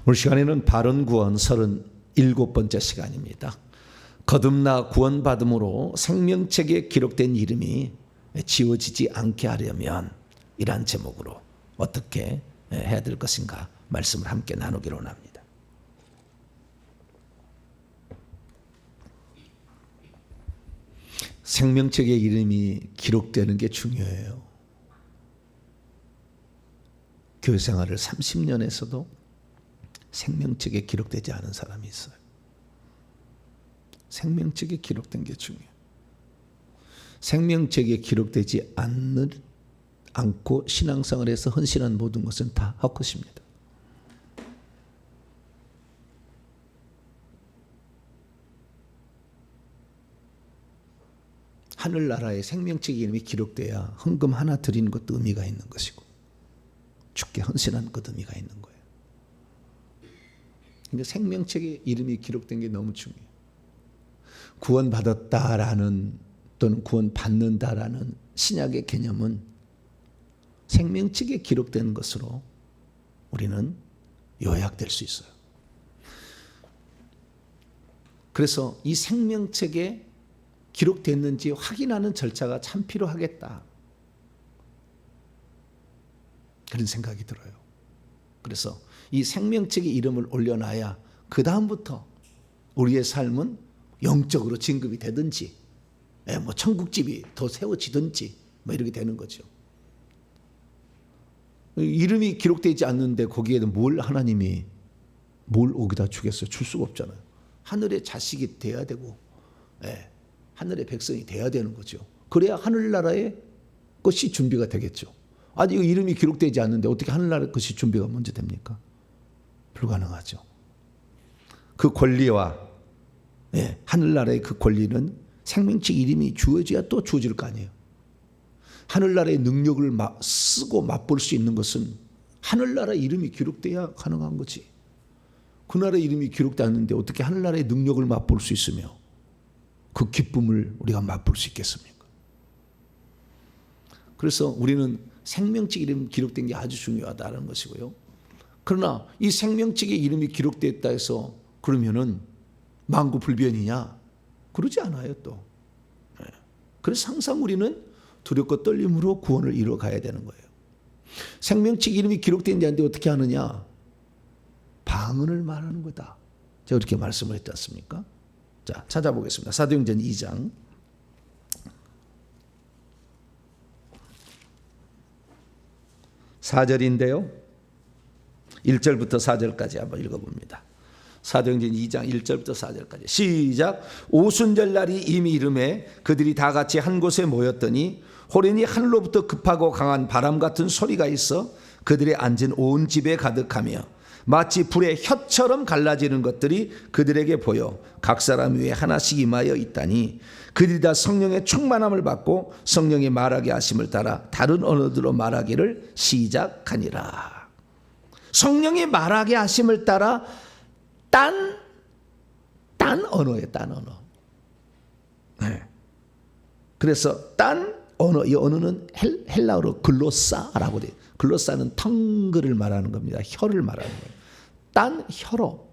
오늘 시간에는 바른 구원 37번째 시간입니다. 거듭나 구원받음으로 생명책에 기록된 이름이 지워지지 않게 하려면 이러한 제목으로 어떻게 해야 될 것인가 말씀을 함께 나누기로 합니다. 생명책에 이름이 기록되는 게 중요해요. 교회 생활을 30년 했어도 생명책에 기록되지 않은 사람이 있어요. 생명책에 기록된 게 중요해요. 생명책에 기록되지 않고 신앙생활에서 헌신한 모든 것은 다 헛것입니다. 하늘나라에 생명책 이름이 기록돼야 헌금 하나 드리는 것도 의미가 있는 것이고 주께 헌신한 것 의미가 있는 거예요. 그러니까 생명책에 이름이 기록된 게 너무 중요해요. 구원받았다라는 또는 구원받는다라는 신약의 개념은 생명책에 기록된 것으로 우리는 요약될 수 있어요. 그래서 이 생명책에 기록됐는지 확인하는 절차가 참 필요하겠다. 그런 생각이 들어요. 그래서 이 생명책에 이름을 올려놔야 그 다음부터 우리의 삶은 영적으로 진급이 되든지 뭐 천국집이 더 세워지든지 뭐 이렇게 되는 거죠. 이름이 기록되지 않는데 거기에도 하나님이 뭘 오기다 주겠어요? 줄 수가 없잖아요. 하늘의 자식이 돼야 되고 하늘의 백성이 돼야 되는 거죠. 그래야 하늘나라의 것이 준비가 되겠죠. 아니 이거 이름이 기록되지 않는데 어떻게 하늘나라의 것이 준비가 먼저 됩니까? 불가능하죠. 그 권리와 하늘나라의 그 권리는 생명책 이름이 주어져야 또 주어질 거 아니에요. 하늘나라의 능력을 쓰고 맛볼 수 있는 것은 하늘나라 이름이 기록돼야 가능한 거지. 그 나라 이름이 기록되지 않는데 어떻게 하늘나라의 능력을 맛볼 수 있으며 그 기쁨을 우리가 맛볼 수 있겠습니까? 그래서 우리는 생명책 이름이 기록된 게 아주 중요하다는 것이고요. 그러나 이 생명책에 이름이 기록됐다 해서 그러면은 만구불변이냐? 그러지 않아요 또. 그래서 항상 우리는 두렵고 떨림으로 구원을 이루어 가야 되는 거예요. 생명책 이름이 기록된 자인데 어떻게 하느냐? 방언을 말하는 거다. 제가 그렇게 말씀을 했지 않습니까? 자, 찾아보겠습니다. 사도행전 2장 4절인데요. 1절부터 4절까지 한번 읽어봅니다. 사도행전 2장 1절부터 4절까지 시작. 오순절 날이 이미 이름에 그들이 다 같이 한 곳에 모였더니 호련히 하늘로부터 급하고 강한 바람 같은 소리가 있어 그들의 앉은 온 집에 가득하며 마치 불의 혀처럼 갈라지는 것들이 그들에게 보여 각 사람 위에 하나씩 임하여 있다니 그들이 다 성령의 충만함을 받고 성령이 말하게 하심을 따라 다른 언어들로 말하기를 시작하니라. 성령이 말하게 하심을 따라 딴 언어예요. 딴 언어. 그래서 딴 언어, 이 언어는 헬라어로 글로사라고 돼요. 글로사는 텅글을 말하는 겁니다. 혀를 말하는 거예요. 딴 혀로.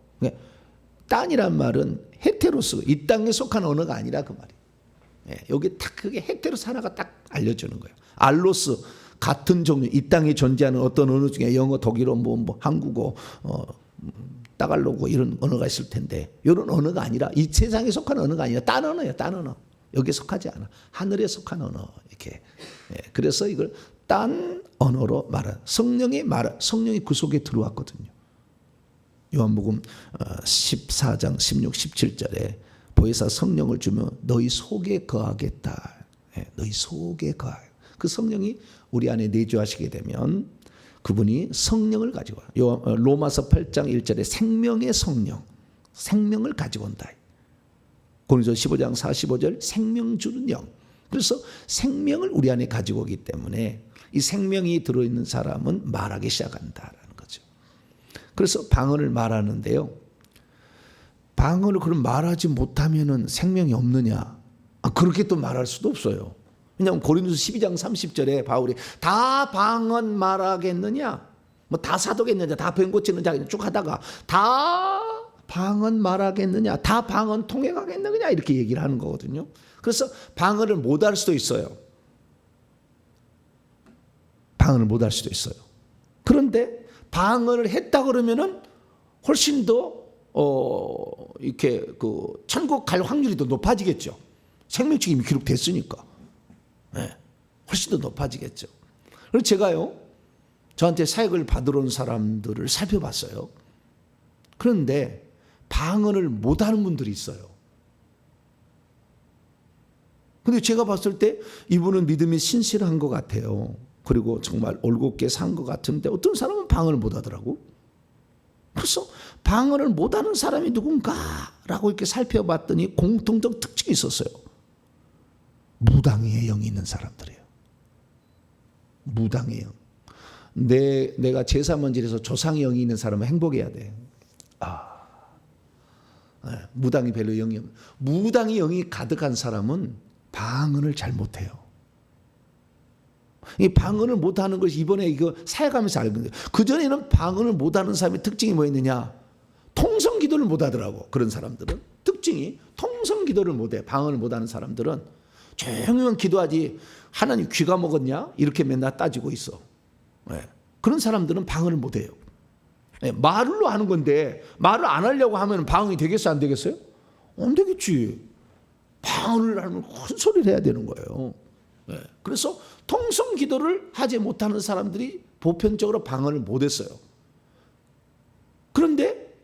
딴이란 말은 헤테로스, 이 땅에 속한 언어가 아니라 그 말이에요. 여기 딱 그게 헤테로스 하나가 딱 알려주는 거예요. 알로스, 같은 종류, 이 땅에 존재하는 어떤 언어 중에 영어, 독일어, 한국어, 따갈로그 이런 언어가 있을 텐데 이런 언어가 아니라 이 세상에 속한 언어가 아니라 딴 언어예요. 딴 언어. 여기에 속하지 않아. 하늘에 속한 언어. 이렇게. 그래서 이걸 딴 언어로 말하. 성령이 그 속에 들어왔거든요. 요한복음 14장 16, 17절에 보혜사 성령을 주며 너희 속에 거하겠다. 너희 속에 거하요. 그 성령이 우리 안에 내주하시게 되면 그분이 성령을 가지고 와요. 로마서 8장 1절에 생명의 성령, 생명을 가지고 온다. 고린도서 15장 45절 생명 주는 영. 그래서 생명을 우리 안에 가지고 오기 때문에 이 생명이 들어있는 사람은 말하기 시작한다라는 거죠. 그래서 방언을 말하는데요. 방언을 그럼 말하지 못하면은 생명이 없느냐? 그렇게 또 말할 수도 없어요. 왜냐하면 고린도서 12장 30절에 바울이 다 방언 말하겠느냐? 뭐 다 사도겠느냐, 다 병 고치는 자 쭉 하다가 다 방언 말하겠느냐, 다 방언 통역하겠느냐 이렇게 얘기를 하는 거거든요. 그래서 방언을 못할 수도 있어요. 방언을 못할 수도 있어요. 그런데 방언을 했다 그러면은 훨씬 더 이렇게 그 천국 갈 확률이 더 높아지겠죠. 생명책이 이미 기록됐으니까. 네, 훨씬 더 높아지겠죠. 그래서 제가요, 저한테 사역을 받으러 온 사람들을 살펴봤어요. 그런데 방언을 못하는 분들이 있어요. 근데 제가 봤을 때 이분은 믿음이 신실한 것 같아요. 그리고 정말 올곧게 산 것 같은데 어떤 사람은 방언을 못하더라고. 그래서 방언을 못하는 사람이 누군가라고 이렇게 살펴봤더니 공통적 특징이 있었어요. 무당의 영이 있는 사람들이에요. 무당의 영. 내가 제3원질에서 조상의 영이 있는 사람은 행복해야 돼. 무당이 별로 영이 없는. 무당의 영이 가득한 사람은 방언을 잘 못해요. 이 방언을 못하는 것이 이번에 이거 사역하면서 알게 돼요. 그전에는 방언을 못하는 사람의 특징이 뭐였느냐? 통성기도를 못하더라고. 그런 사람들은 특징이 통성기도를 못해. 방언을 못하는 사람들은 조용히만 기도하지 하나님 귀가 먹었냐? 이렇게 맨날 따지고 있어. 네. 그런 사람들은 방언을 못해요. 네. 말로 하는 건데 말을 안 하려고 하면 방언이 되겠어요? 안 되겠어요? 안 되겠지. 방언을 하면 큰 소리를 해야 되는 거예요. 네. 그래서 통성기도를 하지 못하는 사람들이 보편적으로 방언을 못했어요. 그런데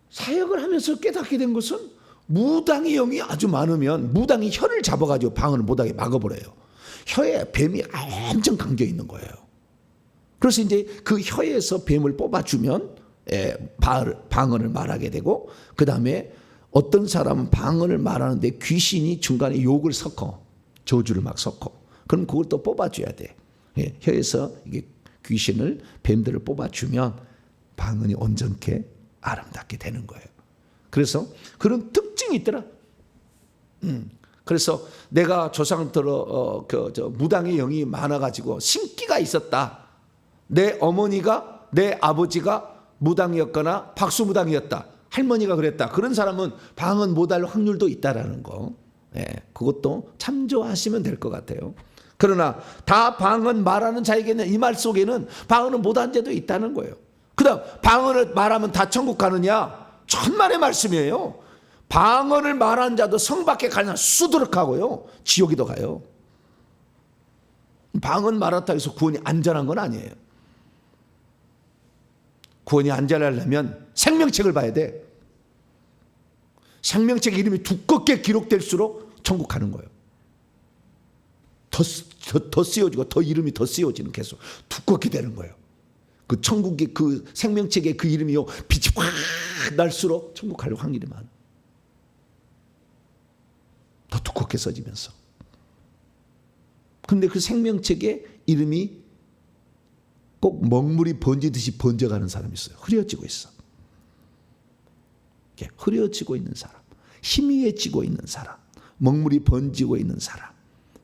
사역을 하면서 깨닫게 된 것은 무당의 영이 아주 많으면 무당이 혀를 잡아가지고 방언을 못하게 막아버려요. 혀에 뱀이 엄청 감겨 있는 거예요. 그래서 이제 그 혀에서 뱀을 뽑아주면 방언을 말하게 되고, 그 다음에 어떤 사람은 방언을 말하는데 귀신이 중간에 욕을 섞어, 저주를 막 섞어. 그럼 그걸 또 뽑아줘야 돼. 혀에서 이게 귀신을, 뱀들을 뽑아주면 방언이 온전케 아름답게 되는 거예요. 그래서 그런 특징이 있더라. 그래서 내가 조상들어 무당의 영이 많아가지고 신기가 있었다. 내 어머니가, 내 아버지가 무당이었거나 박수무당이었다. 할머니가 그랬다. 그런 사람은 방언 못할 확률도 있다라는 거. 그것도 참조하시면 될 것 같아요. 그러나 다 방언 말하는 자에게는 이 말 속에는 방언을 못한 자도 있다는 거예요. 그 다음 방언을 말하면 다 천국 가느냐? 천만의 말씀이에요. 방언을 말하는 자도 성 밖에 가냐? 수두룩하고요, 지옥에도 가요. 방언 말했다 해서 구원이 안전한 건 아니에요. 구원이 안전하려면 생명책을 봐야 돼. 생명책 이름이 두껍게 기록될수록 천국 가는 거예요. 더 쓰여지고 더 이름이 더 쓰여지는, 계속 두껍게 되는 거예요. 그 천국의 그 생명책의 그 이름이요, 빛이 확 날수록 천국 갈 확률이 많아. 더 두껍게 써지면서. 그런데 그 생명책의 이름이 꼭 먹물이 번지듯이 번져가는 사람이 있어요. 흐려지고 있어. 흐려지고 있는 사람, 희미해지고 있는 사람, 먹물이 번지고 있는 사람.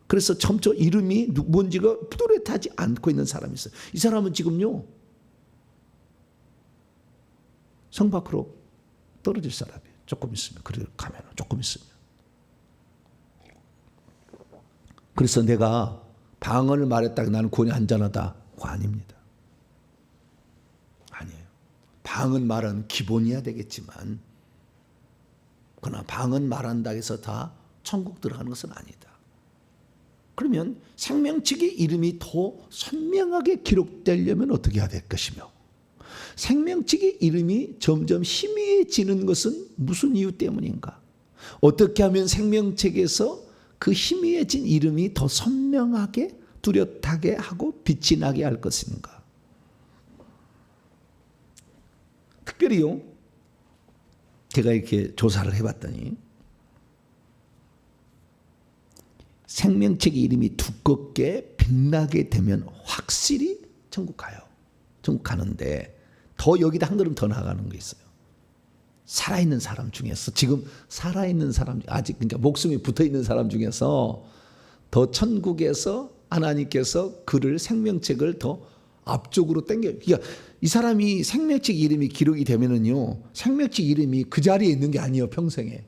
그래서 점점 이름이 뭔지가 뚜렷하지 않고 있는 사람이 있어요. 이 사람은 지금요, 성 밖으로 떨어질 사람이에요. 조금 있으면. 그래 가면 조금 있으면. 그래서 내가 방언을 말했다가 나는 구원이 안전하다. 그거 아닙니다. 아니에요. 방언 말은 기본이야 되겠지만, 그러나 방언 말한다 해서 다 천국 들어가는 것은 아니다. 그러면 생명책의 이름이 더 선명하게 기록되려면 어떻게 해야 될 것이며, 생명책의 이름이 점점 희미해지는 것은 무슨 이유 때문인가? 어떻게 하면 생명책에서 그 희미해진 이름이 더 선명하게 뚜렷하게 하고 빛이 나게 할 것인가? 특별히요, 제가 이렇게 조사를 해봤더니 생명책의 이름이 두껍게 빛나게 되면 확실히 천국 가요. 천국 가는데 더 여기다 한 걸음 더 나가는 게 있어요. 살아있는 사람 중에서, 지금 살아있는 사람, 아직 그러니까 목숨이 붙어있는 사람 중에서 더 천국에서 하나님께서 그를, 생명책을 더 앞쪽으로 당겨. 그러니까 이 사람이 생명책 이름이 기록이 되면은요, 생명책 이름이 그 자리에 있는 게 아니에요, 평생에.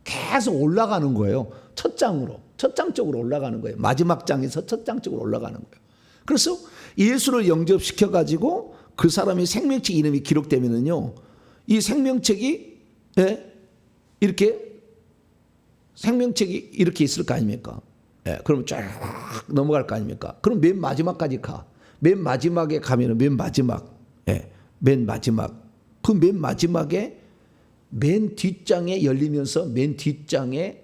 계속 올라가는 거예요. 첫 장으로, 첫 장 쪽으로 올라가는 거예요. 마지막 장에서 첫 장 쪽으로 올라가는 거예요. 그래서 예수를 영접시켜 가지고 그 사람이 생명책 이름이 기록되면은요, 이 생명책이 이렇게 생명책이 이렇게 있을 거 아닙니까? 그러면 쫙 넘어갈 거 아닙니까? 그럼 맨 마지막까지 가. 맨 마지막에 가면은 맨 마지막, 맨 마지막. 그 맨 마지막에 맨 뒷장에 열리면서 맨 뒷장에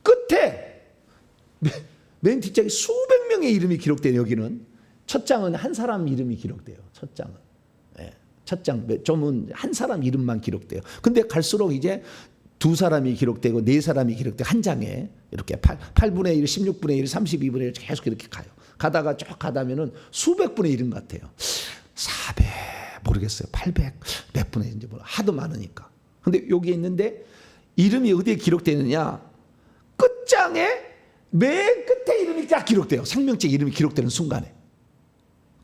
끝에 맨 뒷장에 수백 명의 이름이 기록돼요. 여기는 첫 장은 한 사람 이름이 기록돼요. 첫 장은 첫 장 좀은 한 사람 이름만 기록돼요. 근데 갈수록 이제 두 사람이 기록되고 네 사람이 기록돼 한 장에 이렇게 8분의 1, 16분의 1, 32분의 1 계속 이렇게 가요. 가다가 쭉 가다면은 수백 분의 1인 것 같아요. 400 모르겠어요. 800 몇 분의 1인지 몰라. 하도 많으니까. 근데 여기 있는데 이름이 어디에 기록되느냐? 끝장에 맨 끝에 이름이 딱 기록돼요. 생명책 이름이 기록되는 순간에.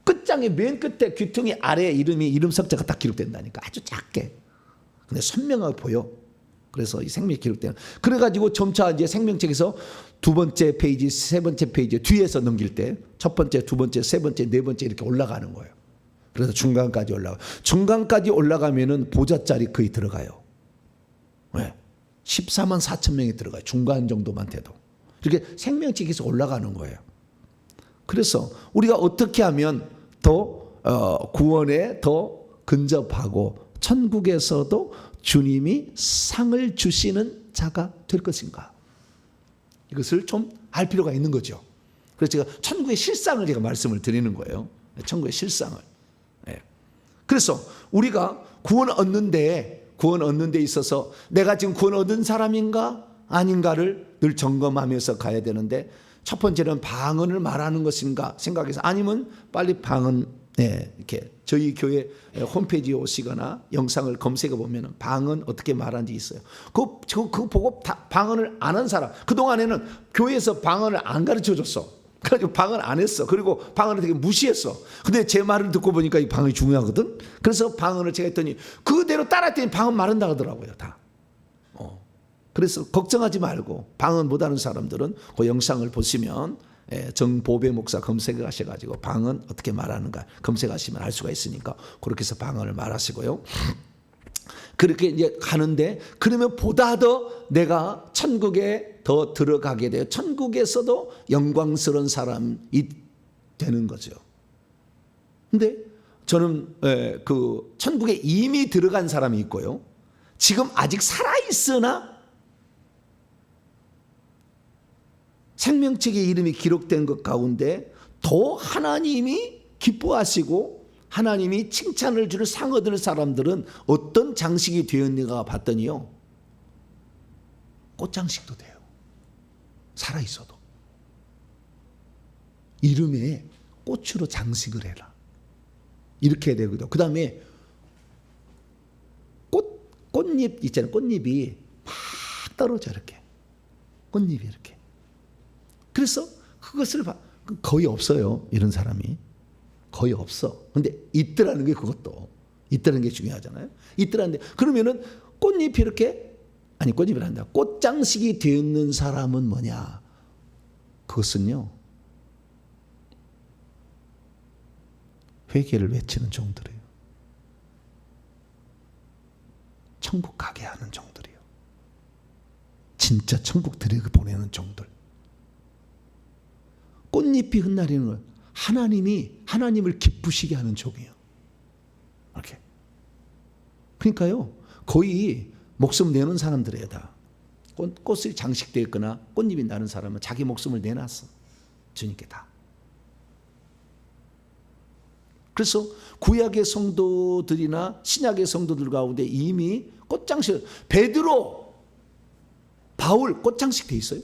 끝장에 맨 끝에 귀퉁이 아래에 이름이 이름 석자가 딱 기록된다니까. 아주 작게. 근데 선명하게 보여. 그래서 이 생명이 기록되는. 그래가지고 점차 이제 생명책에서 두 번째 페이지, 세 번째 페이지 뒤에서 넘길 때 첫 번째, 두 번째, 세 번째, 네 번째 이렇게 올라가는 거예요. 그래서 중간까지 올라가. 중간까지 올라가면은 보좌짜리 거의 들어가요. 왜? 14만 4천 명이 들어가요. 중간 정도만 돼도. 이렇게 생명책에서 올라가는 거예요. 그래서 우리가 어떻게 하면 더 구원에 더 근접하고 천국에서도 주님이 상을 주시는 자가 될 것인가? 이것을 좀 알 필요가 있는 거죠. 그래서 제가 천국의 실상을 제가 말씀을 드리는 거예요. 천국의 실상을. 그래서 우리가 구원 얻는 데 있어서 내가 지금 구원 얻은 사람인가 아닌가를 늘 점검하면서 가야 되는데, 첫 번째는 방언을 말하는 것인가 생각해서, 아니면 빨리 방언, 이렇게 저희 교회 홈페이지에 오시거나 영상을 검색해 보면 방언 어떻게 말하는지 있어요. 그거 보고 방언을 안 한 사람, 그동안에는 교회에서 방언을 안 가르쳐 줬어. 그래가지고 방언 안 했어. 그리고 방언을 되게 무시했어. 근데 제 말을 듣고 보니까 이 방언이 중요하거든. 그래서 방언을 제가 했더니 그대로 따라했더니 방언 말한다 하더라고요, 다. 그래서 걱정하지 말고, 방언 못하는 사람들은 그 영상을 보시면 정보배 목사 검색하셔가지고 방언 어떻게 말하는가 검색하시면 알 수가 있으니까 그렇게 해서 방언을 말하시고요. 그렇게 이제 가는데, 그러면 보다 더 내가 천국에 더 들어가게 돼요. 천국에서도 영광스러운 사람이 되는 거죠. 근데 저는 그 천국에 이미 들어간 사람이 있고요. 지금 아직 살아있으나 생명책의 이름이 기록된 것 가운데 더 하나님이 기뻐하시고 하나님이 칭찬을 주는 상 얻을 사람들은 어떤 장식이 되었는가 봤더니요, 꽃장식도 돼요. 살아있어도. 이름에 꽃으로 장식을 해라. 이렇게 해야 되거든요. 그 다음에 꽃잎 있잖아요. 꽃잎이 막 떨어져, 이렇게. 꽃잎이 이렇게. 그래서 그것을 거의 없어요. 이런 사람이. 거의 없어. 근데 있더라는 게, 그것도 있다는 게 중요하잖아요. 있더라는데, 그러면은 꽃잎이 이렇게, 아니 꽃잎이 아니라 꽃장식이 되었는 사람은 뭐냐? 그것은요, 회개를 외치는 종들이에요. 천국 가게 하는 종들이에요. 진짜 천국 들이고 보내는 종들. 꽃잎이 흩날리는 건 하나님을 기쁘시게 하는 종이에요. 이렇게. 그러니까요, 거의 목숨 내는 사람들이에요, 다. 꽃이 장식되어 있거나 꽃잎이 나는 사람은 자기 목숨을 내놨어. 주님께 다. 그래서 구약의 성도들이나 신약의 성도들 가운데 이미 꽃장식, 베드로, 바울 꽃장식 돼 있어요.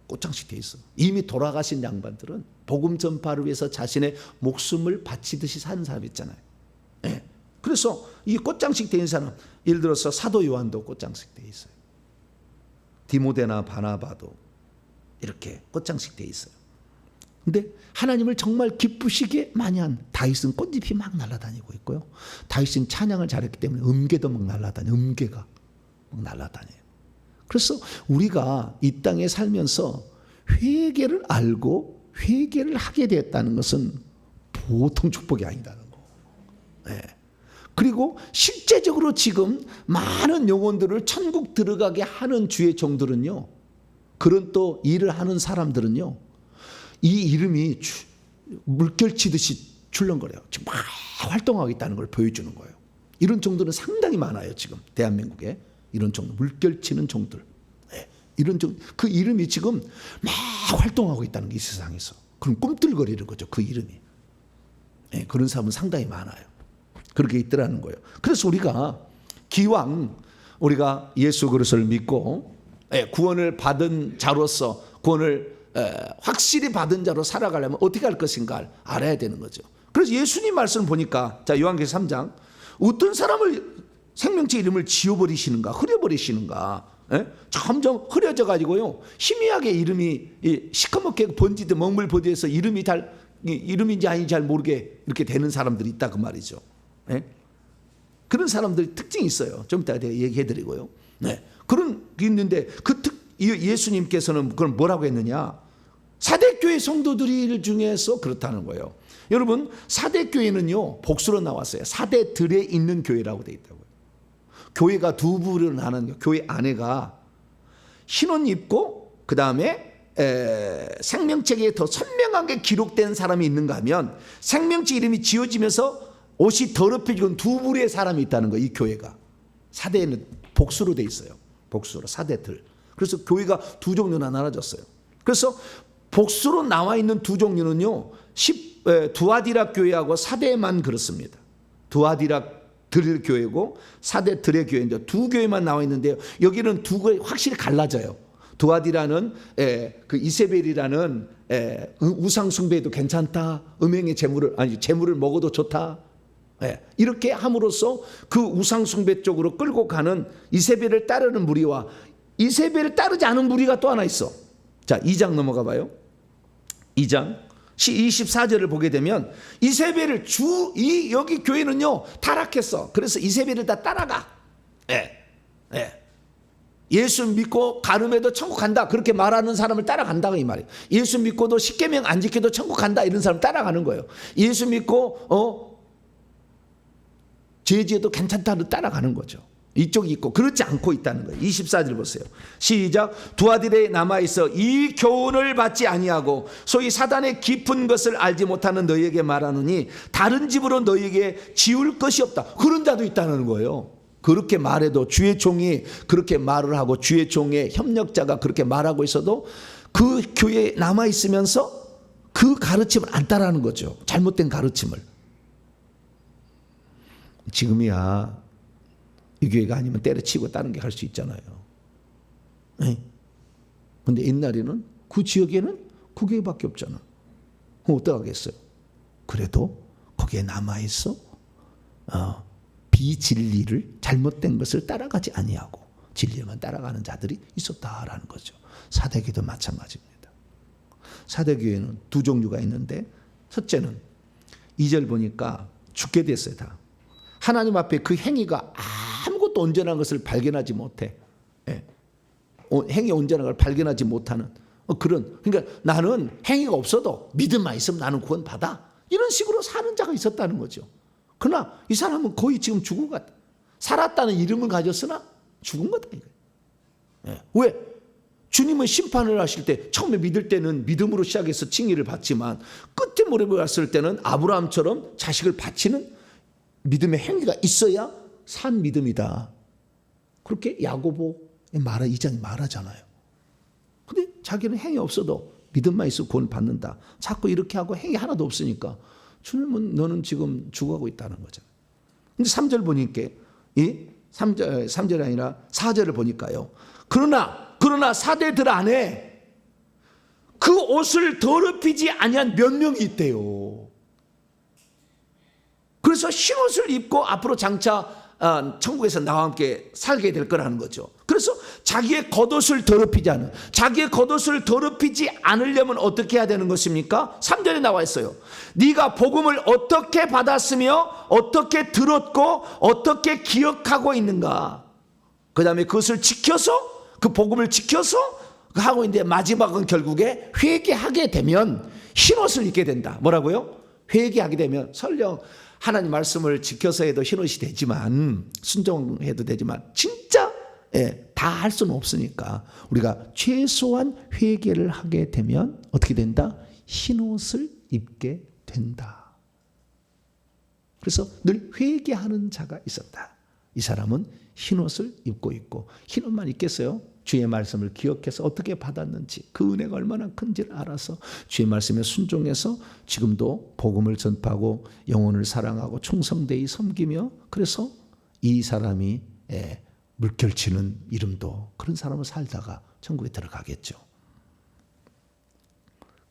꽃장식 돼 있어. 이미 돌아가신 양반들은 복음 전파를 위해서 자신의 목숨을 바치듯이 사는 사람 있잖아요. 그래서 이 꽃장식 돼 있는 사람, 예를 들어서 사도 요한도 꽃장식 돼 있어요. 디모데나 바나바도 이렇게 꽃장식 돼 있어요. 근데 하나님을 정말 기쁘시게 많이 한 다윗은 꽃잎이 막 날아다니고 있고요. 다윗은 찬양을 잘했기 때문에 음계도 막 날아다녀요. 음계가 막 날아다녀요. 그래서 우리가 이 땅에 살면서 회개를 알고 회개를 하게 되었다는 것은 보통 축복이 아니다는 거. 네. 그리고 실제적으로 지금 많은 영혼들을 천국 들어가게 하는 주의 종들은요, 그런 또 일을 하는 사람들은요, 이 이름이 물결치듯이 출렁거려요. 지금 막 활동하고 있다는 걸 보여주는 거예요. 이런 종들은 상당히 많아요. 지금 대한민국에 이런 종들, 물결치는 종들, 네. 이런 종, 그 이름이 지금 막 활동하고 있다는 게 이 세상에서. 그럼 꿈틀거리는 거죠. 그 이름이. 네. 그런 사람은 상당히 많아요. 그렇게 있더라는 거예요. 그래서 우리가 기왕 우리가 예수 그리스도를 믿고 구원을 받은 자로서 구원을 확실히 받은 자로 살아가려면 어떻게 할 것인가를 알아야 되는 거죠. 그래서 예수님 말씀을 보니까 자 요한계시록 3장 어떤 사람을 생명체 이름을 지워버리시는가 흐려버리시는가 점점 흐려져 가지고요 희미하게 이름이 시커멓게 번지듯 먹물 보디에서 이름이 이름인지 아닌지 잘 모르게 이렇게 되는 사람들이 있다 그 말이죠. 그런 사람들이 특징이 있어요. 좀 이따 내가 얘기해드리고요. 그런 게 있는데 예수님께서는 그걸 뭐라고 했느냐? 사대교회 성도들 중에서 그렇다는 거예요. 여러분 사대교회는요 복수로 나왔어요. 사대들에 있는 교회라고 되어 있다고요. 교회가 두 부류로 나누는 교회 안에가 흰옷 입고 그 다음에 생명책에 더 선명하게 기록된 사람이 있는가 하면 생명책 이름이 지어지면서 옷이 더럽혀지고 두 부류의 사람이 있다는 거예요. 이 교회가 사대에는 복수로 되어 있어요. 복수로 사대들. 그래서 교회가 두 종류나 나눠졌어요. 그래서 복수로 나와 있는 두 종류는요 두아디락 교회하고 사대만 그렇습니다. 두아디락 들 교회고 사대 들의 교회인데 두 교회만 나와 있는데요. 여기는 두 교회 확실히 갈라져요. 두아디라는 그 이세벨이라는 우상 숭배도 괜찮다. 음행의 재물을 먹어도 좋다. 이렇게 함으로써 그 우상 숭배 쪽으로 끌고 가는 이세벨을 따르는 무리와 이세벨을 따르지 않은 무리가 또 하나 있어. 자, 2장 넘어가 봐요. 2장 24절을 보게 되면 이세벨을 여기 교회는요 타락했어. 그래서 이세벨을 다 따라가. 예수 믿고 가늠해도 천국 간다 그렇게 말하는 사람을 따라간다 이 말이에요. 예수 믿고도 십계명 안 지켜도 천국 간다 이런 사람 따라가는 거예요. 예수 믿고 죄지어도 괜찮다를 따라가는 거죠. 이쪽이 있고 그렇지 않고 있다는 거예요. 24절 보세요. 시작. 두아디레에 남아있어 이 교훈을 받지 아니하고 소위 사단의 깊은 것을 알지 못하는 너희에게 말하느니 다른 집으로 너희에게 지울 것이 없다. 그런 자도 있다는 거예요. 그렇게 말해도 주의 종이 그렇게 말을 하고 주의 종의 협력자가 그렇게 말하고 있어도 그 교회에 남아있으면서 그 가르침을 안 따라하는 거죠. 잘못된 가르침을. 지금이야 이 교회가 아니면 때려치고 다른 게 할 수 있잖아요. 근데 옛날에는 그 지역에는 그 교회밖에 없잖아. 그럼 어떡하겠어요? 그래도 거기에 남아있어 비진리를 잘못된 것을 따라가지 아니하고 진리만 따라가는 자들이 있었다라는 거죠. 사대교회도 마찬가지입니다. 사대교회는 두 종류가 있는데 첫째는 2절 보니까 죽게 됐어요. 다. 하나님 앞에 그 행위가 아무것도 온전한 것을 발견하지 못해. 행위 온전한 걸 발견하지 못하는 그런. 그러니까 나는 행위가 없어도 믿음만 있으면 나는 구원 받아. 이런 식으로 사는 자가 있었다는 거죠. 그러나 이 사람은 거의 지금 죽은 것 같다. 살았다는 이름을 가졌으나 죽은 거다. 왜? 주님은 심판을 하실 때 처음에 믿을 때는 믿음으로 시작해서 칭의를 받지만 끝에 무릎을 갔을 때는 아브라함처럼 자식을 바치는 믿음의 행위가 있어야 산 믿음이다. 그렇게 야고보의 2장이 말하잖아요. 근데 자기는 행위 없어도 믿음만 있어 구원 받는다. 자꾸 이렇게 하고 행위 하나도 없으니까 주님은 너는 지금 죽어가고 있다는 거죠. 근데 3절 보니까 3절 아니라 4절을 보니까요. 그러나 사대들 안에 그 옷을 더럽히지 아니한 몇 명이 있대요. 그래서 흰옷을 입고 앞으로 장차 천국에서 나와 함께 살게 될 거라는 거죠. 그래서 자기의 겉옷을 더럽히지 않은, 자기의 겉옷을 더럽히지 않으려면 어떻게 해야 되는 것입니까? 3절에 나와 있어요. 네가 복음을 어떻게 받았으며 어떻게 들었고 어떻게 기억하고 있는가. 그 다음에 그것을 지켜서, 그 복음을 지켜서 하고 있는데, 마지막은 결국에 회개하게 되면 흰옷을 입게 된다. 뭐라고요? 회개하게 되면, 설령 하나님 말씀을 지켜서 해도 흰옷이 되지만, 순종해도 되지만, 진짜 다 할 수는 없으니까 우리가 최소한 회개를 하게 되면 어떻게 된다? 흰옷을 입게 된다. 그래서 늘 회개하는 자가 있었다. 이 사람은 흰옷을 입고 있고, 흰옷만 입겠어요? 주의 말씀을 기억해서 어떻게 받았는지, 그 은혜가 얼마나 큰지를 알아서 주의 말씀에 순종해서 지금도 복음을 전파하고 영혼을 사랑하고 충성되이 섬기며, 그래서 이 사람이 물결치는 이름도, 그런 사람을 살다가 천국에 들어가겠죠.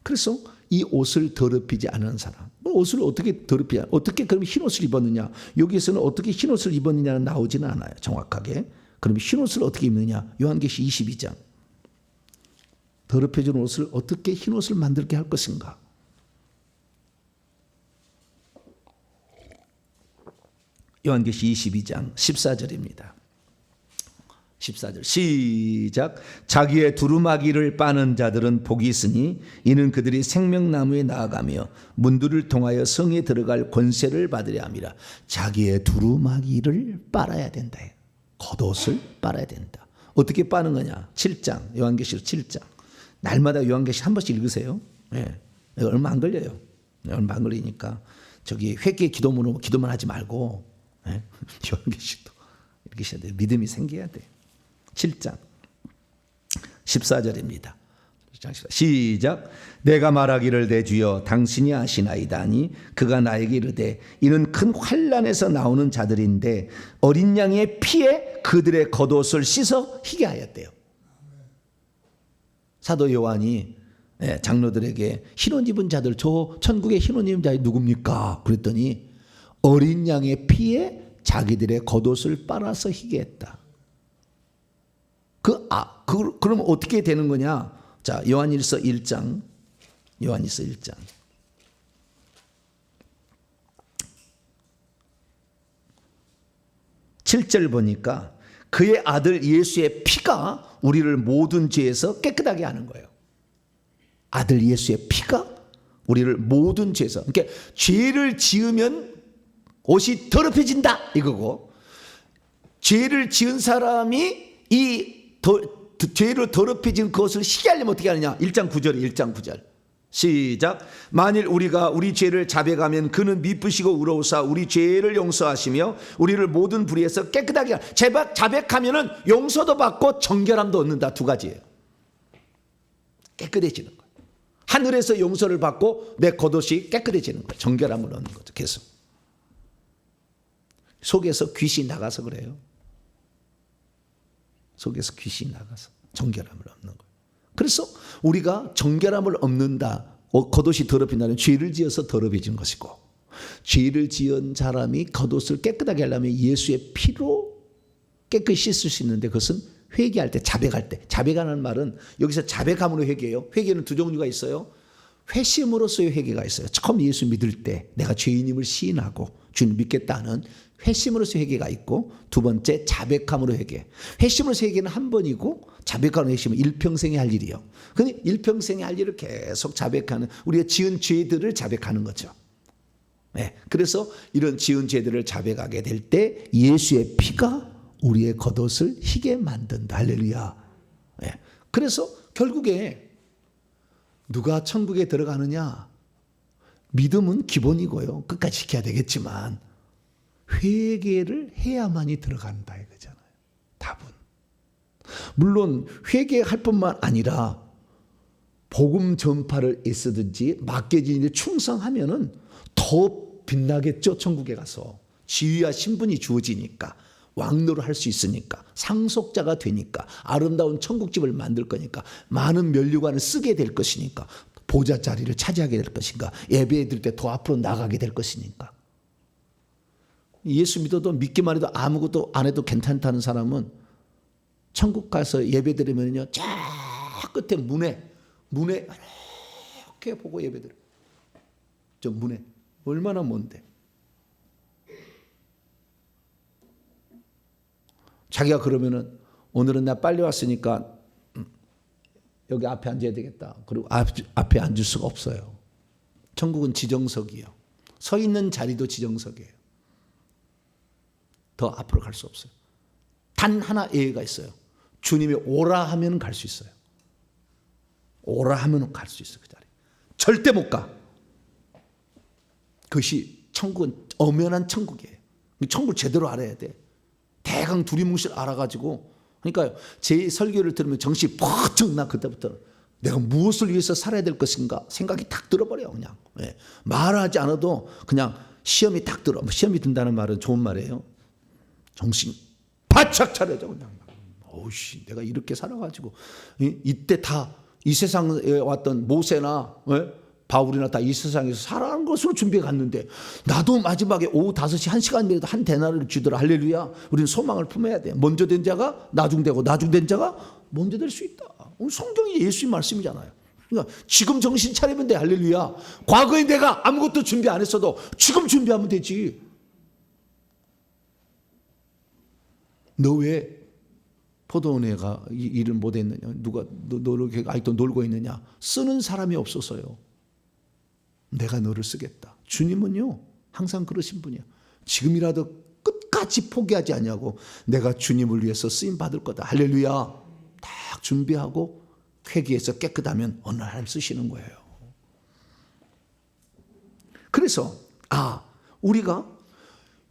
그래서 이 옷을 더럽히지 않은 사람, 옷을 어떻게 더럽히냐, 어떻게 그럼 흰옷을 입었느냐, 여기에서는 어떻게 흰옷을 입었느냐는 나오지는 않아요, 정확하게. 그럼 흰옷을 어떻게 입느냐, 요한계시 22장. 더럽혀진 옷을 어떻게 흰옷을 만들게 할 것인가. 요한계시 22장 14절입니다. 14절 시작. 자기의 두루마기를 빠는 자들은 복이 있으니 이는 그들이 생명나무에 나아가며 문들을 통하여 성에 들어갈 권세를 받으려 함이라. 자기의 두루마기를 빨아야 된다. 겉옷을 빨아야 된다. 어떻게 빠는 거냐? 7장, 요한계시 7장. 날마다 요한계시 한 번씩 읽으세요. 얼마 안 걸려요. 얼마 안 걸리니까 저기 회개 기도문으로 기도만 하지 말고 요한계시도 읽으셔야 돼요. 믿음이 생겨야 돼요. 7장 14절입니다. 시작. 내가 말하기를 내 주여 당신이 아시나이다 하니 그가 나에게 이르되 이는 큰 환난에서 나오는 자들인데 어린 양의 피에 그들의 겉옷을 씻어 희게 하였대요. 사도 요한이 장로들에게 흰옷 입은 자들, 저 천국의 흰옷 입은 자들이 누굽니까? 그랬더니 어린 양의 피에 자기들의 겉옷을 빨아서 희게 했다. 그럼 어떻게 되는 거냐? 자, 요한일서 1장. 요한일서 1장. 7절 보니까 그의 아들 예수의 피가 우리를 모든 죄에서 깨끗하게 하는 거예요. 아들 예수의 피가 우리를 모든 죄에서. 그러니까 죄를 지으면 옷이 더럽혀진다 이거고, 죄를 지은 사람이 이 죄로 더럽혀진 그것을 희게 하려면 어떻게 하느냐? 1장 9절에 1장 9절 시작. 만일 우리가 우리 죄를 자백하면 그는 미쁘시고 의로우사 우리 죄를 용서하시며 우리를 모든 불의에서 깨끗하게 자백하면은 용서도 받고 정결함도 얻는다. 두 가지예요. 깨끗해지는 거예요. 하늘에서 용서를 받고 내 겉옷이 깨끗해지는 거예요. 정결함을 얻는 거죠. 계속 속에서 귀신이 나가서 그래요. 속에서 귀신이 나가서 정결함을 얻는 거예요. 그래서 우리가 정결함을 얻는다, 겉옷이 더럽힌다는, 죄를 지어서 더럽혀진 것이고, 죄를 지은 사람이 겉옷을 깨끗하게 하려면 예수의 피로 깨끗이 씻을 수 있는데, 그것은 회개할 때, 자백할 때. 자백하는 말은 여기서 자백함으로 회개해요. 회개는 두 종류가 있어요. 회심으로서의 회개가 있어요. 처음 예수 믿을 때 내가 죄인임을 시인하고 주님 믿겠다는 회심으로서 회개가 있고, 두 번째 자백함으로 회개. 회심으로서 회개는 한 번이고, 자백하는 회심은 일평생에 할 일이요. 근데 일평생에 할 일을 계속 자백하는, 우리가 지은 죄들을 자백하는 거죠. 그래서 이런 지은 죄들을 자백하게 될 때 예수의 피가 우리의 겉옷을 희게 만든다. 할렐루야. 그래서 결국에 누가 천국에 들어가느냐? 믿음은 기본이고요. 끝까지 지켜야 되겠지만 회개를 해야만이 들어간다 이거잖아요. 답은. 물론 회개할 뿐만 아니라 복음 전파를 애쓰든지 맡겨진 일에 충성하면은 더 빛나겠죠. 천국에 가서 지위와 신분이 주어지니까, 왕노를 할 수 있으니까, 상속자가 되니까, 아름다운 천국집을 만들 거니까, 많은 면류관을 쓰게 될 것이니까, 보좌 자리를 차지하게 될 것인가, 예배 드릴 때 더 앞으로 나가게 될 것이니까. 예수 믿어도 믿기만 해도 아무것도 안 해도 괜찮다는 사람은 천국 가서 예배 드리면요, 저 끝에 문에 이렇게 보고 예배 드려. 저 문에 얼마나 먼데. 자기가 그러면은 오늘은 나 빨리 왔으니까 여기 앞에 앉아야 되겠다. 그리고 앞에 앉을 수가 없어요. 천국은 지정석이에요. 서 있는 자리도 지정석이에요. 더 앞으로 갈 수 없어요. 단 하나 예외가 있어요. 주님이 오라 하면 갈 수 있어요. 오라 하면 갈 수 있어요. 그 자리. 절대 못 가. 그것이 천국은 엄연한 천국이에요. 천국을 제대로 알아야 돼. 대강 두리뭉실 알아가지고. 그러니까요, 제 설교를 들으면 정신이 퍽쩍 나. 그때부터 내가 무엇을 위해서 살아야 될 것인가 생각이 탁 들어버려요. 그냥 말하지 않아도 그냥 시험이 탁 들어. 시험이 든다는 말은 좋은 말이에요. 정신 바짝 차려져. 그냥 어우씨, 내가 이렇게 살아가지고 이때 다 이 세상에 왔던 모세나 바울이나 다 이 세상에서 살아가는 것으로 준비해 갔는데, 나도 마지막에 오후 5시 1시간이라도 한 데나리를 주더라. 할렐루야. 우리는 소망을 품어야 돼. 먼저 된 자가 나중되고 나중된 자가 먼저 될 수 있다. 오늘 성경이 예수님 말씀이잖아요. 그러니까 지금 정신 차리면 돼. 할렐루야. 과거에 내가 아무것도 준비 안 했어도 지금 준비하면 되지. 너 왜 포도원에가 일을 못했느냐? 누가 너를 아직도 놀고 있느냐? 쓰는 사람이 없어서요. 내가 너를 쓰겠다. 주님은요, 항상 그러신 분이야. 지금이라도 끝까지 포기하지 않냐고. 내가 주님을 위해서 쓰임 받을 거다. 할렐루야. 딱 준비하고 회개해서 깨끗하면 어느 날 하나님 쓰시는 거예요. 그래서 우리가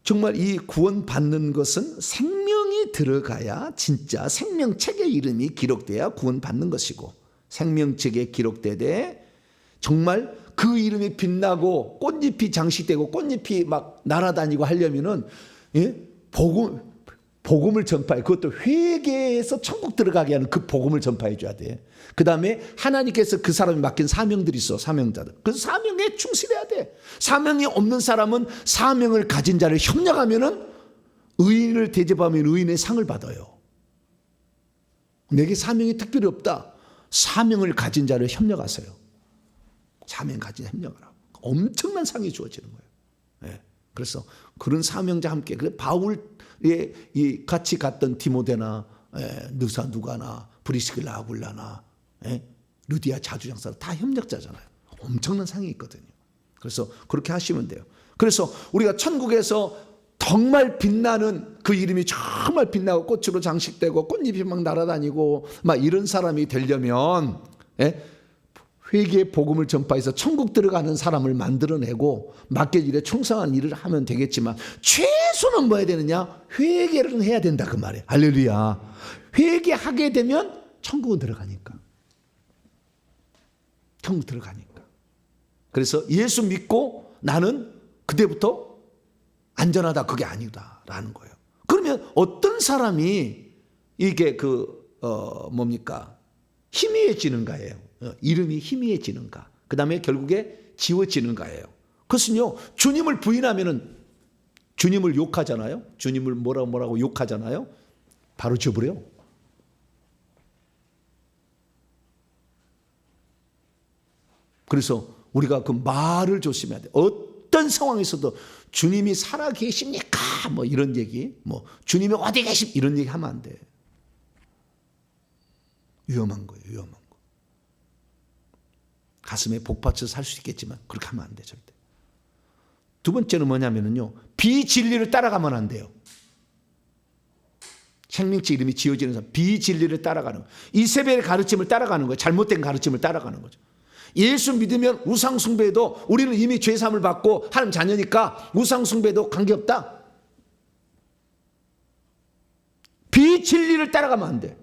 정말 이 구원 받는 것은 생명이 들어가야, 진짜 생명책의 이름이 기록돼야 구원 받는 것이고, 생명책에 기록되되 정말 그 이름이 빛나고 꽃잎이 장식되고 꽃잎이 막 날아다니고 하려면은 복음을 전파해. 그것도 회개해서 천국 들어가게 하는 그 복음을 전파해 줘야 돼. 그 다음에 하나님께서 그 사람이 맡긴 사명들이 있어. 사명자들. 그 사명에 충실해야 돼. 사명이 없는 사람은 사명을 가진 자를 협력하면은 의인을 대접하면 의인의 상을 받아요. 내게 사명이 특별히 없다. 사명을 가진 자를 협력하세요. 사명 가진 협력하라고. 엄청난 상이 주어지는 거예요. 그래서 그런 사명자 함께, 그래 바울이 같이 갔던 디모데나 느사누가나 브리스길라 아굴라나 루디아 자주장사라 다 협력자잖아요. 엄청난 상이 있거든요. 그래서 그렇게 하시면 돼요. 그래서 우리가 천국에서 정말 빛나는, 그 이름이 정말 빛나고 꽃으로 장식되고 꽃잎이 막 날아다니고 막 이런 사람이 되려면 회개의 복음을 전파해서 천국 들어가는 사람을 만들어내고 맡겨진 일에 충성한 일을 하면 되겠지만, 최소는 뭐 해야 되느냐? 회개를 해야 된다 그 말이에요. 할렐루야. 회개하게 되면 천국은 들어가니까. 천국 들어가니까. 그래서 예수 믿고 나는 그때부터 안전하다, 그게 아니다라는 거예요. 그러면 어떤 사람이 이게 뭡니까? 희미해지는가예요. 이름이 희미해지는가. 그 다음에 결국에 지워지는가예요. 그것은요, 주님을 부인하면은 주님을 욕하잖아요. 주님을 뭐라고 욕하잖아요. 바로 지워버려요. 그래서 우리가 그 말을 조심해야 돼. 어떤 상황에서도 주님이 살아 계십니까? 뭐 이런 얘기, 뭐 주님이 어디 계십? 이런 얘기 하면 안 돼. 위험한 거예요. 위험한 거. 가슴에 복받쳐 살 수 있겠지만 그렇게 하면 안 돼, 절대. 두 번째는 뭐냐면요, 비진리를 따라가면 안 돼요. 생명체 이름이 지어지는 사람, 비진리를 따라가는 거예요. 이세벨의 가르침을 따라가는 거예요. 잘못된 가르침을 따라가는 거죠. 예수 믿으면 우상 숭배도, 우리는 이미 죄 사함을 받고 하나님 자녀니까 우상 숭배도 관계없다. 비진리를 따라가면 안 돼.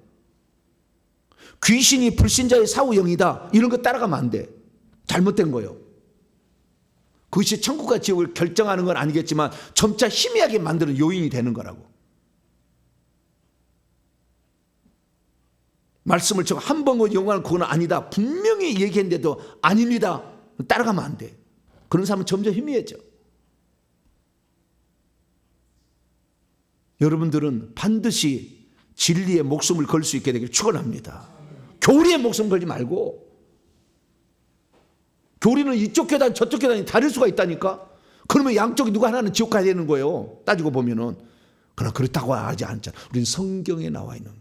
귀신이 불신자의 사후영이다, 이런 거 따라가면 안 돼. 잘못된 거예요. 그것이 천국과 지옥을 결정하는 건 아니겠지만 점차 희미하게 만드는 요인이 되는 거라고. 말씀을 제가 한 번 영광을, 그건 아니다 분명히 얘기했는데도 아닙니다, 따라가면 안 돼. 그런 사람은 점점 희미해져. 여러분들은 반드시 진리에 목숨을 걸 수 있게 되길 축원합니다. 교리에 목숨 걸지 말고, 교리는 이쪽 교단 저쪽 교단이 다를 수가 있다니까. 그러면 양쪽이 누가 하나는 지옥 가야 되는 거예요, 따지고 보면은. 그러나 그렇다고 하지 않잖아. 우리는 성경에 나와 있는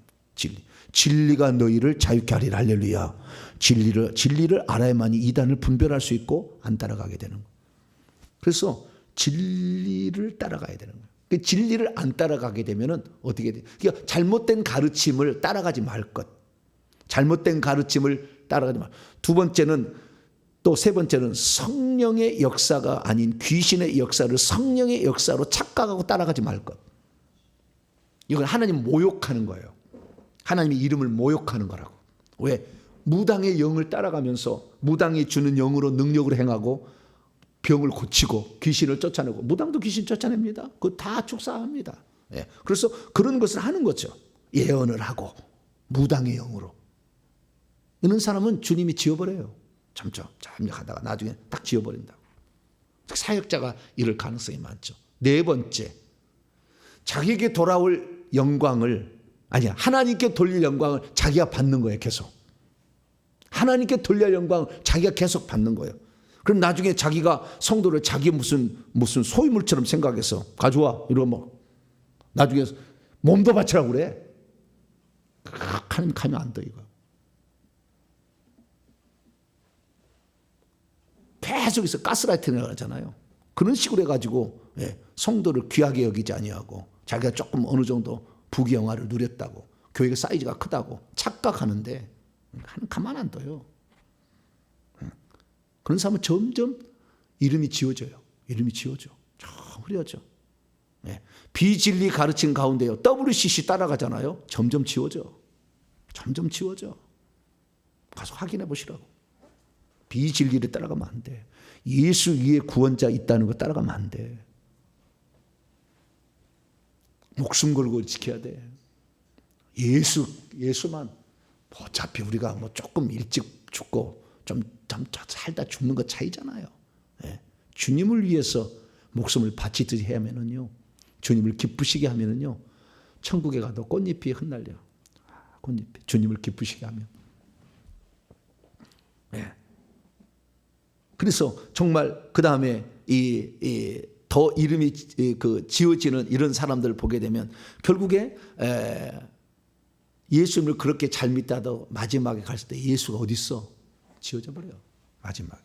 진리가 너희를 자유케 하리라. 할렐루야. 진리를 알아야만이 이단을 분별할 수 있고 안 따라가게 되는 거예요. 그래서 진리를 따라가야 되는 거예요. 그 진리를 안 따라가게 되면은 어떻게 돼? 그러니까 잘못된 가르침을 따라가지 말 것. 잘못된 가르침을 따라가지 말. 두 번째는, 또 세 번째는 성령의 역사가 아닌 귀신의 역사를 성령의 역사로 착각하고 따라가지 말 것. 이건 하나님 모욕하는 거예요. 하나님의 이름을 모욕하는 거라고. 왜? 무당의 영을 따라가면서 무당이 주는 영으로 능력을 행하고 병을 고치고 귀신을 쫓아내고, 무당도 귀신 쫓아냅니다. 그거 다 축사합니다. 예. 그래서 그런 것을 하는 거죠. 예언을 하고 무당의 영으로. 이런 사람은 주님이 지워버려요. 점점 하다가 나중에 딱 지워버린다고. 사역자가 이럴 가능성이 많죠. 네 번째, 자기에게 돌아올 영광을, 아니야, 하나님께 돌릴 영광을 자기가 받는 거예요. 계속 하나님께 돌릴 영광을 자기가 계속 받는 거예요. 그럼 나중에 자기가 성도를 자기 무슨 소유물처럼 생각해서 가져와 이러고 뭐 나중에 몸도 바치라고 그래. 하나님 가면 안 돼. 이거 계속해서 가스라이팅을 하잖아요. 그런 식으로 해가지고 성도를 귀하게 여기지 아니하고 자기가 조금 어느 정도 부귀영화를 누렸다고, 교회가 사이즈가 크다고 착각하는데 하나님 가만 안 둬요. 그런 사람은 점점 이름이 지워져요. 이름이 지워져. 흐려져. 비진리 가르친 가운데요, WCC 따라가잖아요. 점점 지워져. 점점 지워져. 가서 확인해 보시라고. 비진리를 따라가면 안 돼. 예수 위에 구원자 있다는 거 따라가면 안 돼. 목숨 걸고 지켜야 돼. 예수만. 어차피 우리가 뭐 조금 일찍 죽고 좀 살다 죽는 것 차이잖아요. 주님을 위해서 목숨을 바치듯이 하면은요, 주님을 기쁘시게 하면은요, 천국에 가도 꽃잎이 흩날려. 꽃잎이 주님을 기쁘시게 하면. 그래서 정말 그 다음에 더 이름이 지어지는 이런 사람들을 보게 되면 결국에 예수님을 그렇게 잘 믿다도 마지막에 갔을 때 예수가 어디 있어? 지워져 버려요. 마지막에.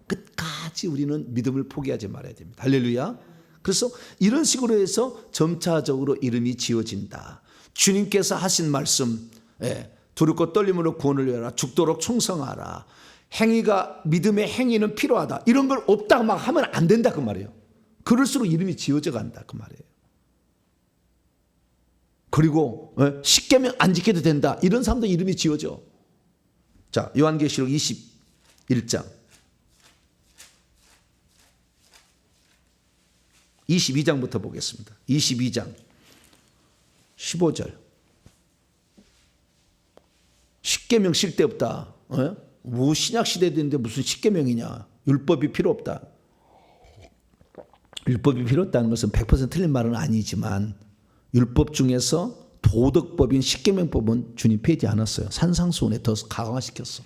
끝까지 우리는 믿음을 포기하지 말아야 됩니다. 할렐루야. 그래서 이런 식으로 해서 점차적으로 이름이 지어진다. 주님께서 하신 말씀, 두렵고 떨림으로 구원을 위하라. 죽도록 충성하라. 행위가, 믿음의 행위는 필요하다. 이런 걸 없다 막 하면 안 된다 그 말이에요. 그럴수록 이름이 지어져 간다 그 말이에요. 그리고 십계명 안 지켜도 된다. 이런 사람도 이름이 지어져. 자, 요한계시록 21장 22장부터 보겠습니다. 22장 15절. 십계명 쓸데없다. 뭐 신약시대인데 무슨 십계명이냐. 율법이 필요 없다. 율법이 필요 없다는 것은 100% 틀린 말은 아니지만 율법 중에서 도덕법인 십계명법은 주님 폐지 않았어요. 산상수훈에 더 강화시켰어.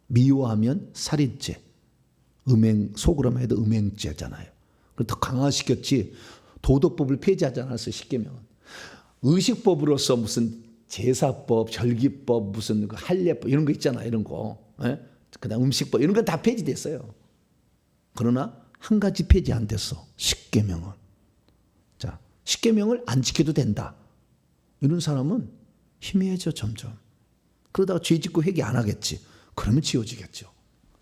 미워하면 살인죄, 속으로만 해도 음행죄잖아요. 더 강화시켰지 도덕법을 폐지하지 않았어요. 십계명은. 의식법으로서 무슨 제사법, 절기법, 무슨 할례법 이런 거 있잖아. 이런 거. 그다음 음식법 이런 건 다 폐지됐어요. 그러나 한 가지 폐지 안 됐어. 십계명은. 자, 십계명을 안 지켜도 된다. 이런 사람은 희미해져 점점. 그러다가 죄 짓고 회개 안 하겠지. 그러면 지워지겠죠.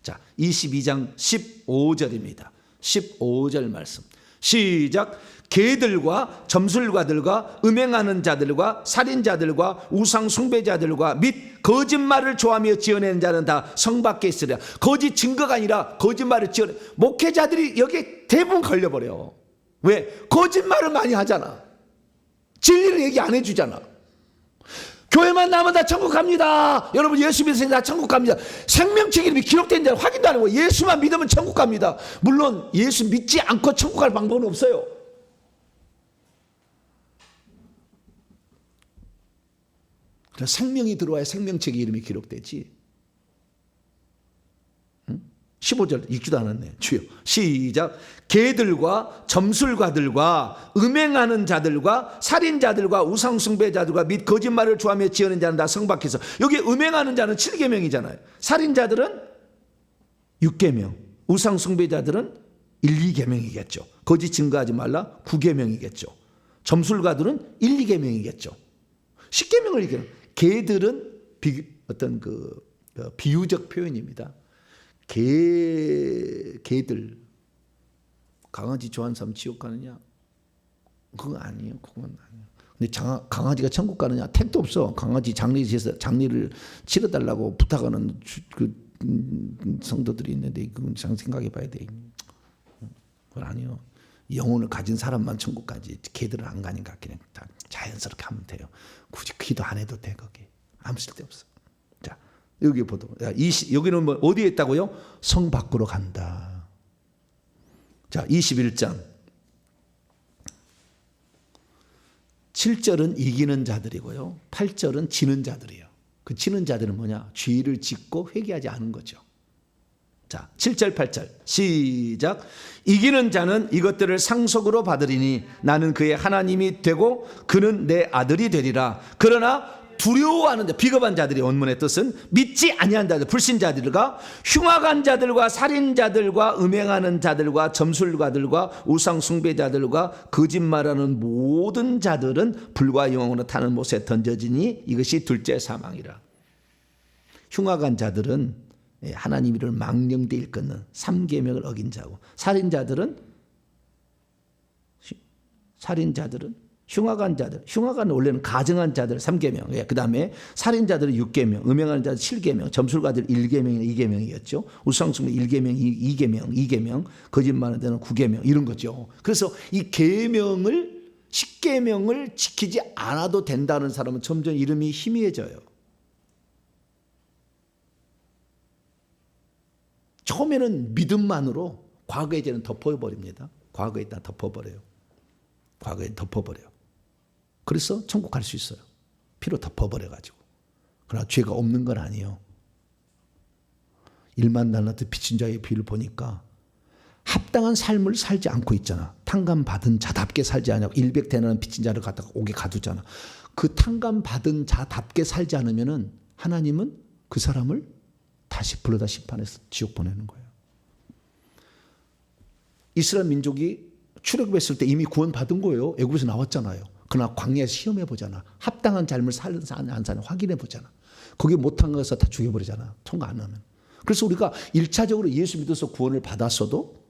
자, 22장 15절입니다. 15절 말씀. 시작. 개들과 점술가들과 음행하는 자들과 살인자들과 우상 숭배자들과 및 거짓말을 좋아하며 지어내는 자는 다 성 밖에 있으리라. 거짓 증거가 아니라 거짓말을 지어내. 목회자들이 여기에 대부분 걸려버려. 왜? 거짓말을 많이 하잖아. 진리를 얘기 안 해주잖아. 교회만 나면 다 천국 갑니다. 여러분 예수 믿으면 다 천국 갑니다. 생명책 이름이 기록된 자는 확인도 안 하고 예수만 믿으면 천국 갑니다. 물론 예수 믿지 않고 천국 갈 방법은 없어요. 생명이 들어와야 생명책에 이름이 기록되지. 15절 읽지도 않았네. 주여. 시작. 개들과 점술가들과 음행하는 자들과 살인자들과 우상숭배자들과 및 거짓말을 좋아하며 지어낸 자는 다 성박해서. 여기 음행하는 자는 7계명이잖아요. 살인자들은 6계명, 우상숭배자들은 1, 2계명이겠죠. 거짓 증거하지 말라 9계명이겠죠. 점술가들은 1, 2계명이겠죠. 10계명을 얘기해요. 개들은 어떤 비유적 표현입니다. 개들, 강아지 좋아하는 사람 지옥 가느냐? 그건 아니에요. 그건 아니에요. 근데 강아지가 천국 가느냐? 택도 없어. 강아지 장례를 치러달라고 부탁하는 성도들이 있는데 그건 잘 생각해 봐야 돼. 그건 아니요. 영혼을 가진 사람만 천국 가지. 개들은 안 가니까 그냥 다 자연스럽게 하면 돼요. 굳이 기도 안 해도 돼. 거기 아무 쓸데없어. 자, 여기 보도. 여기는 뭐 어디에 있다고요? 성 밖으로 간다. 자, 21장 7절은 이기는 자들이고요, 8절은 지는 자들이에요. 그 지는 자들은 뭐냐? 죄를 짓고 회개하지 않은 거죠. 자, 7절 8절 시작. 이기는 자는 이것들을 상속으로 받으리니 나는 그의 하나님이 되고 그는 내 아들이 되리라. 그러나 두려워하는 자, 비겁한 자들이 원문의 뜻은 믿지 아니한 자들, 불신자들과 흉악한 자들과 살인자들과 음행하는 자들과 점술가들과 우상숭배자들과 거짓말하는 모든 자들은 불과 영으로 타는 못에 던져지니 이것이 둘째 사망이라. 흉악한 자들은 하나님 이를 망령되 일컫는 3계명을 어긴 자고, 살인자들은 흉악한 자들, 흉악한 원래는 가증한 자들 3계명, 그 다음에 살인자들은 6계명, 음행하는 자들 7계명, 점술가들 1계명이나 2계명이었죠. 우상숭배 1계명, 2계명, 거짓말하는 데는 9계명 이런 거죠. 그래서 이 계명을 10계명을 지키지 않아도 된다는 사람은 점점 이름이 희미해져요. 처음에는 믿음만으로 과거의 죄는 덮어버립니다. 과거에 있다 덮어버려요. 과거에 덮어버려요. 그래서 천국 갈 수 있어요. 피로 덮어버려가지고. 그러나 죄가 없는 건 아니에요. 일만 달란트 빚진 자의 비유를 보니까 합당한 삶을 살지 않고 있잖아. 탕감받은 자답게 살지 않냐고 100데나리온 빚진 자를 갖다가 옥에 가두잖아. 그 탕감받은 자답게 살지 않으면은 하나님은 그 사람을 다시 불러다 심판해서 지옥 보내는 거예요. 이스라엘 민족이 출애굽했을 때 이미 구원받은 거예요. 애굽에서 나왔잖아요. 그러나 광야에서 시험해 보잖아. 합당한 삶을 사는지 안 사는 확인해 보잖아. 거기 못한 거에서 다 죽여버리잖아. 통과 안 하면. 그래서 우리가 1차적으로 예수 믿어서 구원을 받았어도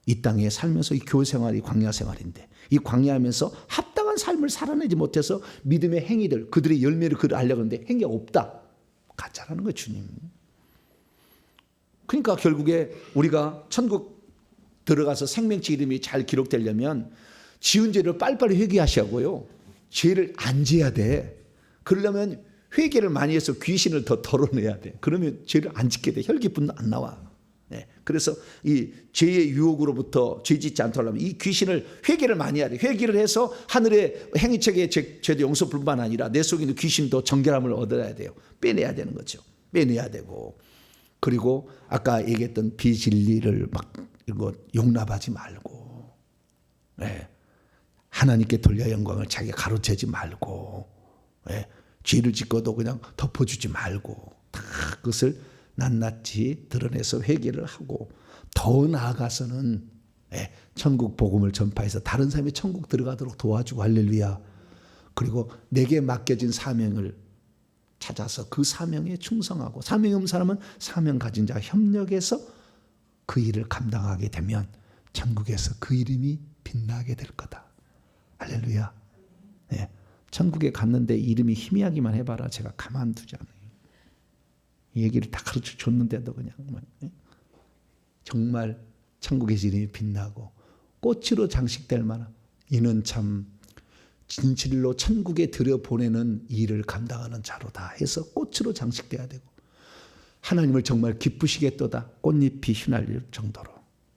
이 땅에 살면서 이 교회 생활이 광야 생활인데, 이 광야하면서 합당한 삶을 살아내지 못해서 믿음의 행위들, 그들의 열매를 알려고 하는데 행위가 없다. 가짜라는 거예요, 주님. 그러니까 결국에 우리가 천국 들어가서 생명체 이름이 잘 기록되려면 지은 죄를 빨리빨리 회개하시고요. 죄를 안 지어야 돼. 그러려면 회개를 많이 해서 귀신을 더 덜어내야 돼. 그러면 죄를 안 짓게 돼. 혈기분도 안 나와. 네. 그래서 이 죄의 유혹으로부터 죄 짓지 않도록 하려면 이 귀신을 회개를 많이 해야 돼. 회개를 해서 하늘의 행위책의 죄도 용서뿐만 아니라 내 속에 있는 귀신도 정결함을 얻어야 돼요. 빼내야 되는 거죠. 빼내야 되고, 그리고 아까 얘기했던 비진리를 막 이거 용납하지 말고, 네. 하나님께 돌려 영광을 자기가 가로채지 말고, 네. 죄를 짓고도 그냥 덮어주지 말고 다 그것을 낱낱이 드러내서 회개를 하고, 더 나아가서는 천국 복음을 전파해서 다른 사람이 천국 들어가도록 도와주고, 할렐루야. 그리고 내게 맡겨진 사명을 찾아서 그 사명에 충성하고, 사명이 없는 사람은 사명 가진 자와 협력해서 그 일을 감당하게 되면 천국에서 그 이름이 빛나게 될 거다. 할렐루야. 네. 천국에 갔는데 이름이 희미하기만 해봐라. 제가 가만두지 않아요. 이 얘기를 다 가르쳐 줬는데도 그냥 정말 천국에서 이름이 빛나고 꽃으로 장식될 만한, 이는 참 진실로 천국에 들여보내는 일을 감당하는 자로다 해서 꽃으로 장식돼야 되고, 하나님을 정말 기쁘시겠도다 꽃잎이 휘날릴 정도로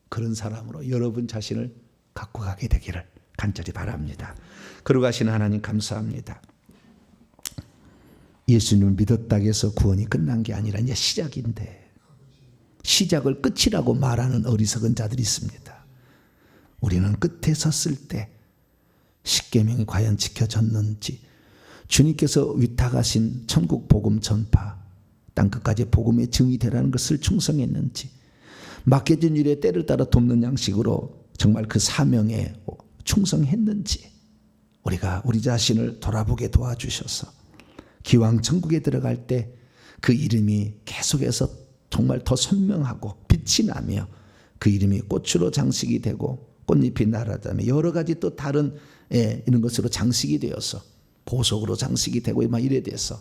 그런 사람으로 여러분 자신을 갖고 가게 되기를 간절히 바랍니다. 거룩하신 하나님 감사합니다. 예수님을 믿었다고 해서 구원이 끝난 게 아니라 이제 시작인데, 시작을 끝이라고 말하는 어리석은 자들이 있습니다. 우리는 끝에 섰을 때 십계명이 과연 지켜졌는지, 주님께서 위탁하신 천국 복음 전파, 땅끝까지 복음의 증이 되라는 것을 충성했는지, 맡겨진 일에 때를 따라 돕는 양식으로 정말 그 사명에 충성했는지, 우리가 우리 자신을 돌아보게 도와주셔서 기왕 천국에 들어갈 때 그 이름이 계속해서 정말 더 선명하고 빛이 나며, 그 이름이 꽃으로 장식이 되고 꽃잎이 날아다니며 여러 가지 또 다른 이런 것으로 장식이 되어서 보석으로 장식이 되고 막 이래 돼서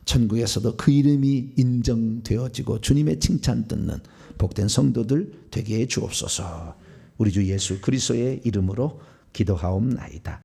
천국에서도 그 이름이 인정되어지고 주님의 칭찬 듣는 복된 성도들 되게 해 주옵소서. 우리 주 예수 그리스도의 이름으로 기도하옵나이다.